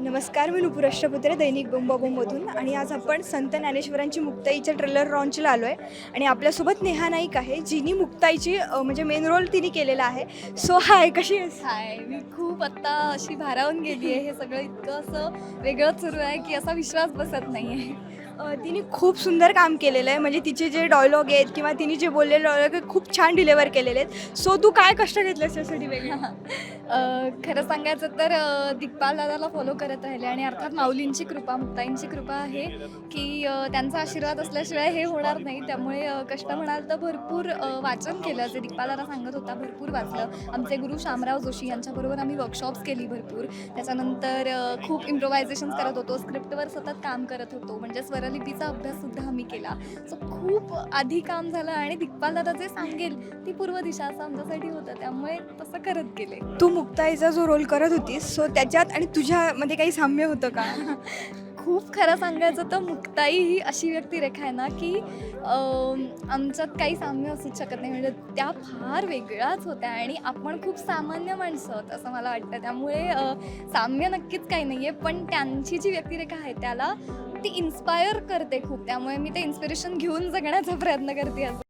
नमस्कार, मी नुपूर अष्टपुत्रे दैनिक बोंबाबोंबमधून आणि आज आपण संत ज्ञानेश्वरांची मुक्ताईच्या ट्रेलर लॉन्चला आलो आहे आणि आपल्यासोबत नेहा नाईक आहे, जिनी मुक्ताईची म्हणजे मेन रोल तिने केलेला आहे. सो हाय, कशी आहेस? हाय, मी खूप आत्ता अशी भारावून गेली आहे. हे सगळं इतकं असं वेगळंच सुरू आहे की असा विश्वास बसत नाही आहे. तिने खूप सुंदर काम केलेलं आहे, म्हणजे तिचे जे डायलॉग आहेत किंवा तिने जे बोललेले डायलॉग आहेत खूप छान डिलिव्हर केलेले आहेत. सो तू काय कष्ट घेतलेस त्यासाठी वेगळं? खरं सांगायचं तर दिग्पाल दादाला फॉलो करत राहिले आणि अर्थात माऊलींची कृपा, मुक्ताईंची कृपा आहे की त्यांचा आशीर्वाद असल्याशिवाय हे होणार नाही. त्यामुळे कष्ट म्हणाल तर भरपूर वाचन केलं, जे दिग्पाल दादा सांगत होता भरपूर वाचलं. आमचे गुरु शामराव जोशी यांच्याबरोबर आम्ही वर्कशॉप्स केली भरपूर. त्याच्यानंतर खूप इम्प्रोव्हायझेशन्स करत होतो, स्क्रिप्टवर सतत काम करत होतो, म्हणजे स्वरलिपीचा अभ्याससुद्धा आम्ही केला. सो खूप आधी काम झालं आणि दिग्पाल दादा जे सांगेल ती पूर्व दिशा असं आमच्यासाठी होतं, त्यामुळे तसं करत गेले. तू मुक्ताईचा जो रोल करत होतीस, सो त्याच्यात आणि तुझ्यामध्ये काही साम्य होतं का? खूप खरं सांगायचं तर मुक्ताई ही अशी व्यक्तिरेखा आहे ना की आमच्यात काही साम्य असूच शकत नाही. म्हणजे त्या फार वेगळ्याच होत्या आणि आपण खूप सामान्य माणसं आहोत असं मला वाटतं. त्यामुळे साम्य नक्कीच काही नाही आहे, पण त्यांची जी व्यक्तिरेखा आहे त्याला ती इन्स्पायर करते खूप. त्यामुळे मी ते इन्स्पिरेशन घेऊन जगण्याचा प्रयत्न करते असं.